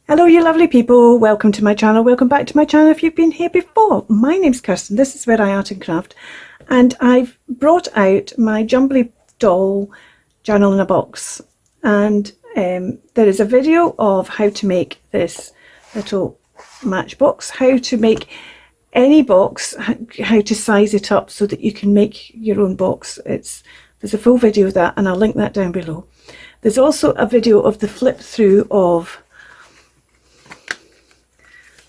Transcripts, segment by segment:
Hello you lovely people, welcome to my channel, welcome back to my channel if you've been here before. My name's Kirsten, this is Where I Art and Craft, and I've brought out my Jumbly Doll journal in a box, and there is a video of how to make this little matchbox, how to make any box, how to size it up so that you can make your own box. There's a full video of that and I'll link that down below. There's also a video of the flip through of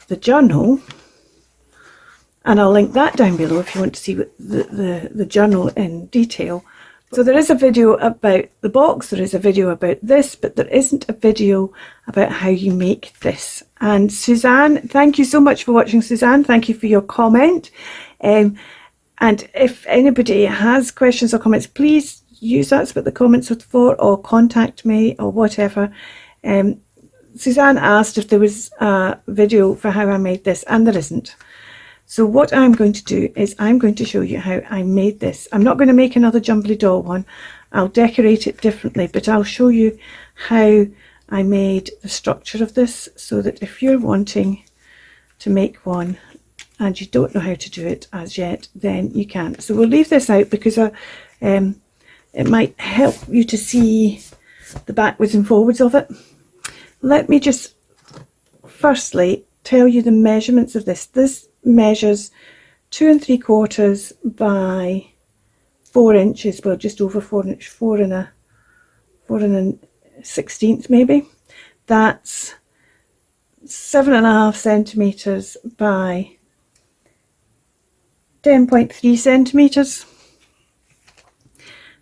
the journal, and I'll link that down below if you want to see the journal in detail. So there is a video about the box, there is a video about this, but there isn't a video about how you make this. And Suzanne, thank you so much for watching. Suzanne, thank you for your comment. And if anybody has questions or comments, please use that's what the comments are for, or contact me or whatever. Suzanne asked if there was a video for how I made this, and there isn't. So what I'm going to do is I'm going to show you how I made this. I'm not going to make another Jumbly Doll one. I'll decorate it differently, but I'll show you how I made the structure of this, so that if you're wanting to make one and you don't know how to do it as yet, then you can. So we'll leave this out because it might help you to see the backwards and forwards of it. Let me just firstly tell you the measurements of this. This measures 2 3/4 by 4 inches, well just over 4 inches, 4 and a 16th maybe. That's 7.5 centimeters by 10.3 centimeters.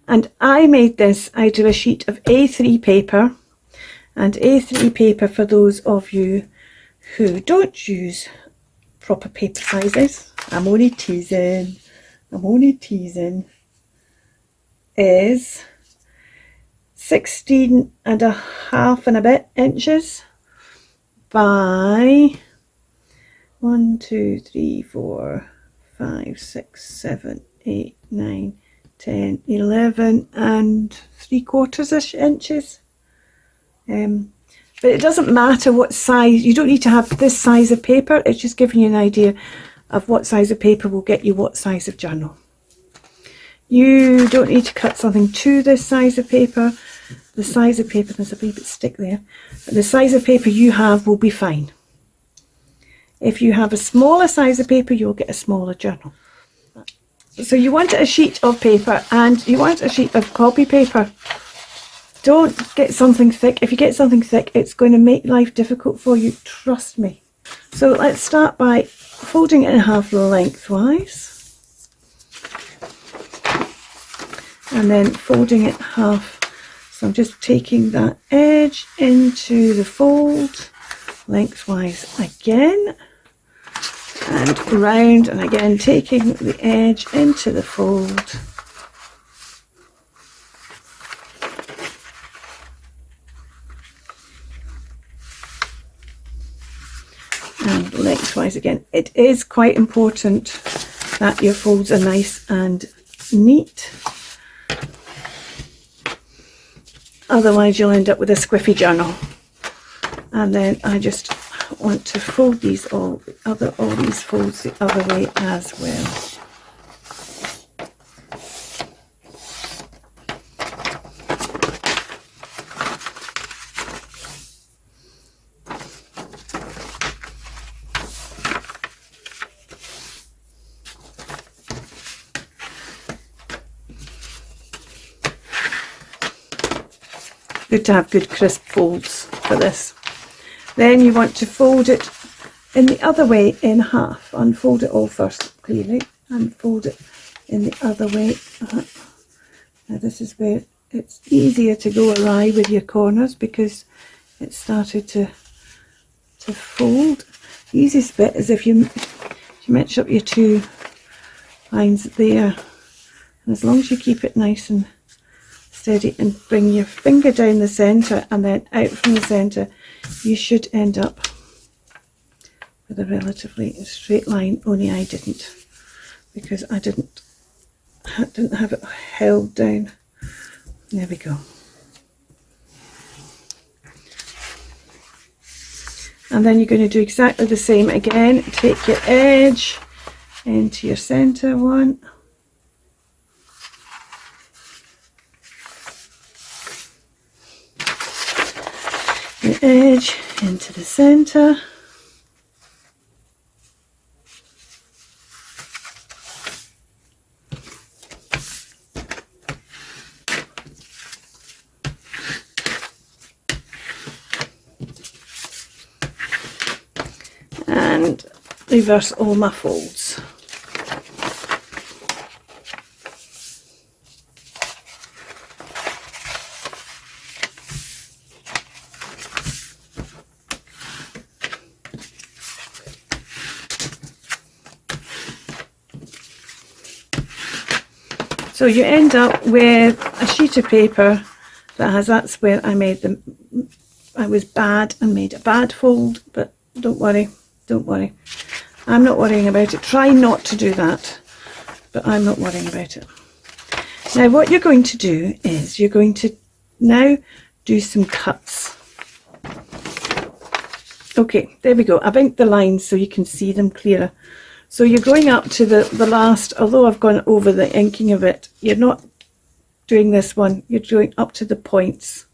And I made this out of a sheet of A3 paper. And A3 paper, for those of you who don't use proper paper sizes, I'm only teasing, is 16.5 and a bit inches by 1, 2, 3, 4, 5, 6, 7, 8, 9, 10, 11 and 3/4 inches. But it doesn't matter what size, you don't need to have this size of paper, it's just giving you an idea of what size of paper will get you what size of journal. You don't need to cut something to this size of paper. The size of paper, there's a wee bit stick there, but the size of paper you have will be fine. If you have a smaller size of paper, you'll get a smaller journal. So you want a sheet of paper, and you want a sheet of copy paper. Don't get something thick. If you get something thick, it's going to make life difficult for you, trust me. So let's start by folding it in half lengthwise, and then folding it half. So I'm just taking that edge into the fold lengthwise again, and round, and again taking the edge into the fold. And lengthwise again. It is quite important that your folds are nice and neat, otherwise you'll end up with a squiffy journal. And then I just want to fold these all these folds the other way as well. Good to have good crisp folds for this. Then you want to fold it in the other way in half. Unfold it all first clearly and fold it in the other way. Now this is where it's easier to go awry with your corners, because it started to fold. The easiest bit is if you match up your two lines there, and as long as you keep it nice and steady and bring your finger down the center and then out from the center, you should end up with a relatively straight line. Only I didn't, because I didn't have it held down. There we go. And then you're going to do exactly the same again. Take your edge into your center one. Your edge into the center. And reverse all my folds. So you end up with a sheet of paper that has, that's where I made them, I was bad and made a bad fold, but don't worry, don't worry. I'm not worrying about it. Try not to do that, but I'm not worrying about it. Now what you're going to do is you're going to now do some cuts. Okay, there we go. I've inked the lines so you can see them clearer. So you're going up to the last, although I've gone over the inking of it, you're not doing this one, you're doing up to the points.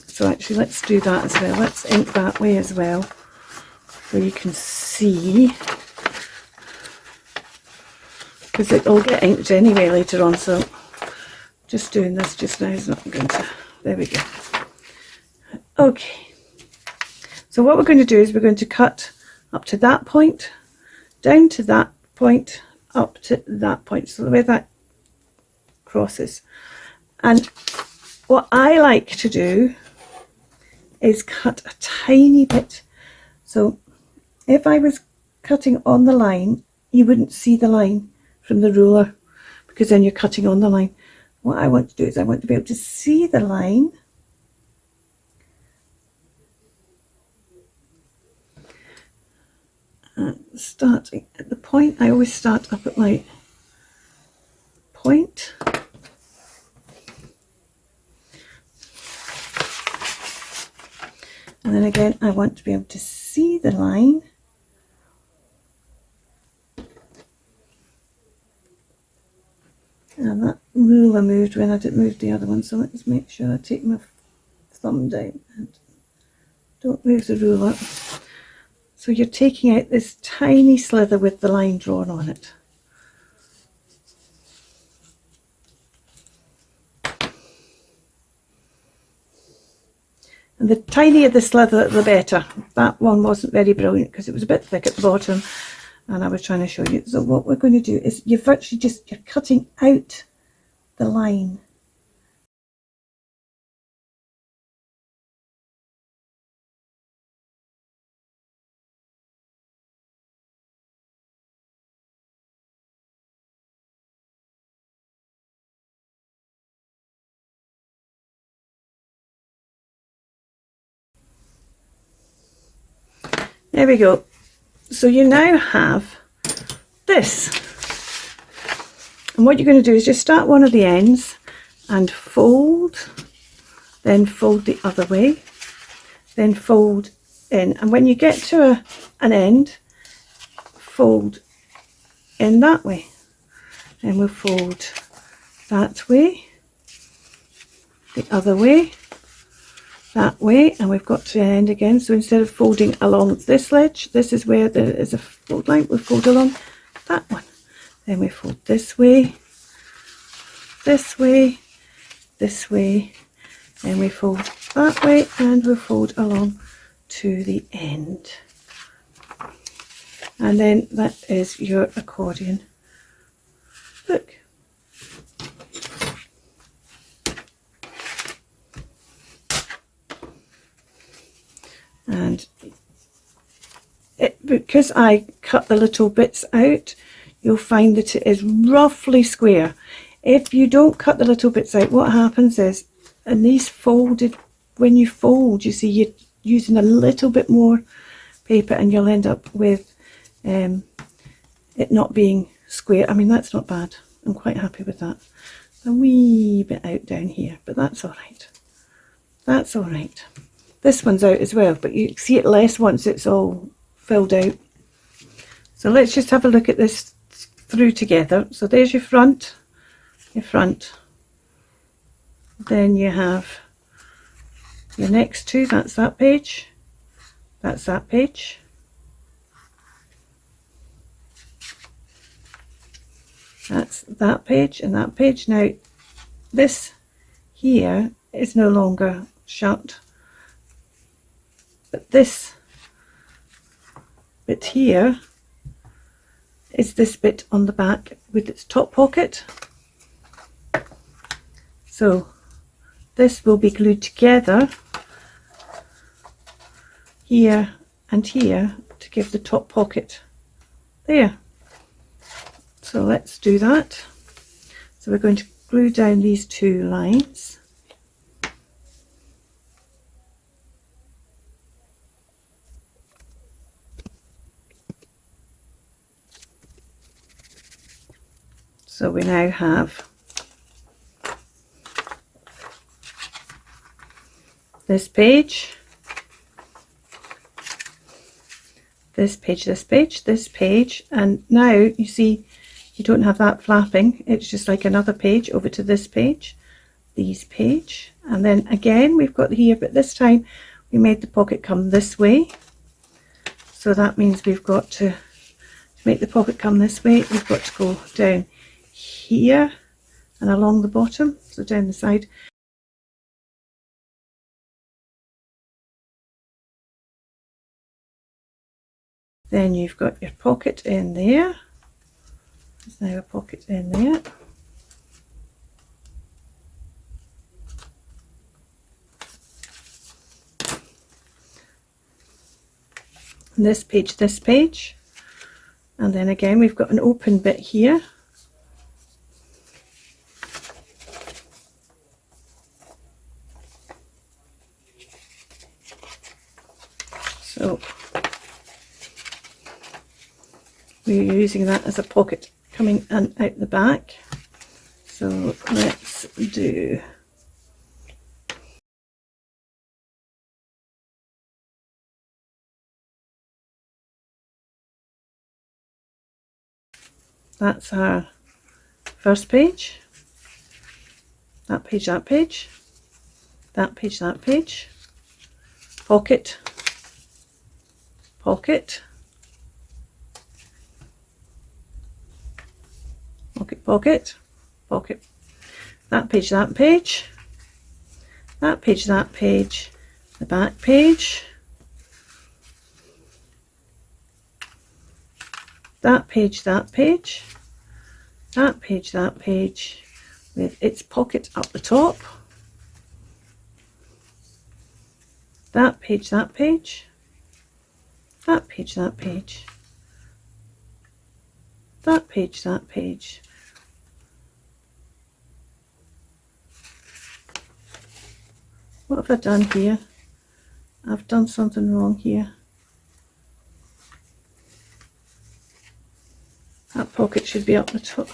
So actually let's do that as well. Let's ink that way as well, so you can see, because it'll get inked anyway later on, so just doing this just now is not going to, there we go. Okay, so what we're going to do is we're going to cut up to that point, down to that point, up to that point, so the way that crosses. And what I like to do is cut a tiny bit. So if I was cutting on the line, you wouldn't see the line from the ruler, because then you're cutting on the line. What I want to do is I want to be able to see the line. Starting at the point, I always start up at my point. And then again, I want to be able to see the line. And that ruler moved when I didn't move the other one, so let's make sure I take my thumb down and don't move the ruler. So you're taking out this tiny slither with the line drawn on it. And the tinier the slither, the better. That one wasn't very brilliant because it was a bit thick at the bottom, and I was trying to show you. So what we're going to do is you're virtually just, you're cutting out the line. There we go. So you now have this. And what you're going to do is just start one of the ends and fold, then fold the other way, then fold in. And when you get to an end, fold in that way. Then we'll fold that way, the other way, that way, and we've got to end again. So instead of folding along this ledge, this is where there is a fold line, we fold along that one. Then we fold this way, this way, this way, then we fold that way, and we fold along to the end. And then that is your accordion book. And because I cut the little bits out, you'll find that it is roughly square. If you don't cut the little bits out, what happens is, and these folded, when you fold, you see you're using a little bit more paper and you'll end up with it not being square. I mean, that's not bad. I'm quite happy with that. A wee bit out down here, but that's all right. That's all right. This one's out as well, but you see it less once it's all filled out. So let's just have a look at this through together. So there's your front. Then you have your next two, that's that page, that's that page. That's that page and that page. Now this here is no longer shut, but this bit here is this bit on the back with its top pocket. So this will be glued together here and here to give the top pocket there. So let's do that. So we're going to glue down these two lines. So we now have this page, this page, this page, this page, and now you see you don't have that flapping. It's just like another page over to this page, these page, and then again we've got here, but this time we made the pocket come this way. So that means we've got to make the pocket come this way, we've got to go down here and along the bottom, so down the side. Then you've got your pocket in there. There's now a pocket in there. And this page, and then again we've got an open bit here. So we're using that as a pocket coming in out the back. So let's do that's our first page, that page, that page, that page, that page, pocket, pocket, pocket, pocket, pocket, that page, that page, that page, that page, the back page, that page, that page, that page, that page, with its pocket up the top, that page, that page, that page, that page, that page, that page. What have I done here? I've done something wrong here. That pocket should be up the top.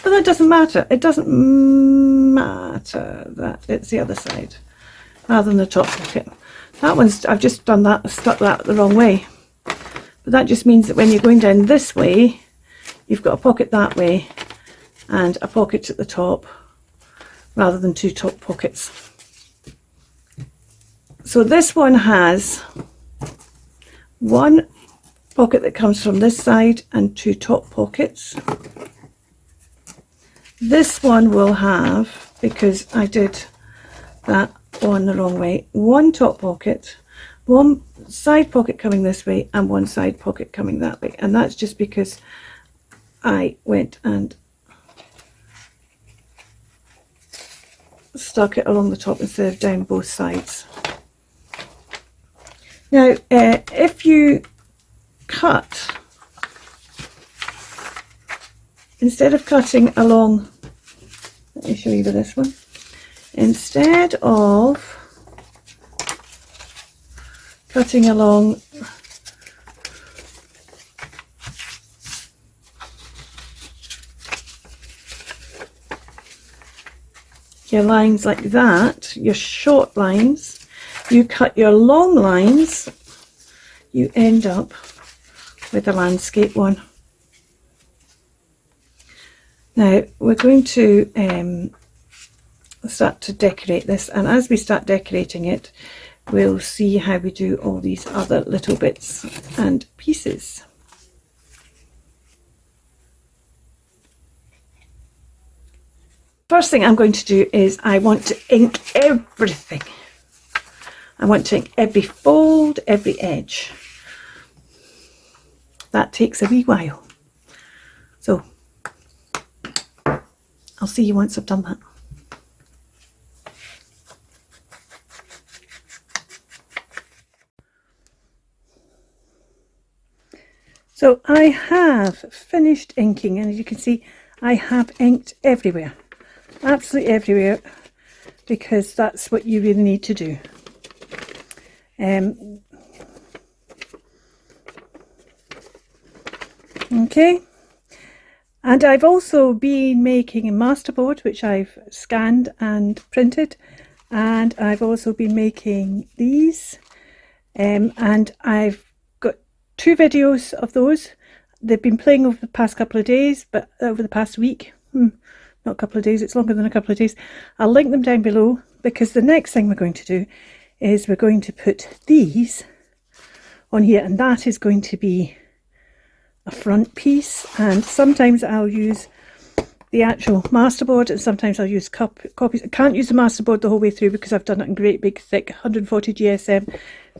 But that doesn't matter. It doesn't matter that it's the other side rather than the top pocket. That one's, I've just done that, stuck that the wrong way. But that just means that when you're going down this way, you've got a pocket that way and a pocket at the top rather than two top pockets. So this one has one pocket that comes from this side and two top pockets. This one will have, because I did that one the wrong way, one top pocket, one side pocket coming this way and one side pocket coming that way, and that's just because I went and stuck it along the top instead of down both sides. Now if you cut, instead of cutting along, let me show you this one, instead of cutting along your lines like that, your short lines, you cut your long lines, you end up with a landscape one. Now we're going to start to decorate this, and as we start decorating it, we'll see how we do all these other little bits and pieces. First thing I'm going to do is I want to ink everything. I want to ink every fold, every edge. That takes a wee while. So I'll see you once I've done that. So I have finished inking, and as you can see, I have inked everywhere. Absolutely everywhere, because that's what you really need to do. Okay, and I've also been making a masterboard, which I've scanned and printed, and I've also been making these, and I've got 2 videos of those. They've been playing over the past couple of days, but over the past week. Not a couple of days, it's longer than a couple of days. I'll link them down below, because the next thing we're going to do is we're going to put these on here, and that is going to be a front piece. And sometimes I'll use the actual masterboard, and sometimes I'll use copies. I can't use the masterboard the whole way through because I've done it in great big thick 140 GSM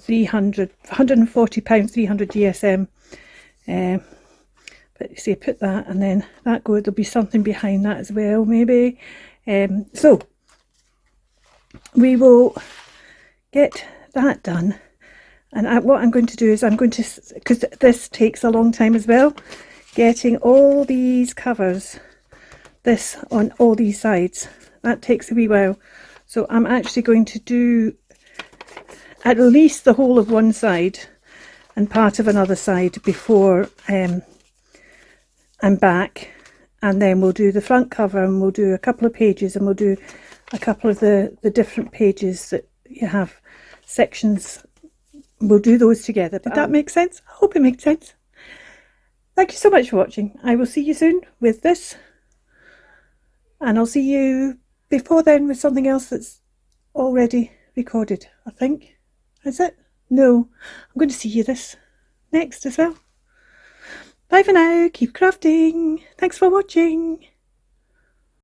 140 pounds 300 GSM. But you see, I put that, and then that goes, there'll be something behind that as well, maybe. So we will get that done, and what I'm going to do is I'm going to, because this takes a long time as well, getting all these covers, this on all these sides, that takes a wee while. So I'm actually going to do at least the whole of one side and part of another side before I'm back, and then we'll do the front cover, and we'll do a couple of pages, and we'll do a couple of the different pages that you have sections. We'll do those together. Did that make sense? I hope it makes sense. Thank you so much for watching. I will see you soon with this, and I'll see you before then with something else that's already recorded, I think. Is it? No, I'm going to see you this next as well. Bye for now, keep crafting. Thanks for watching.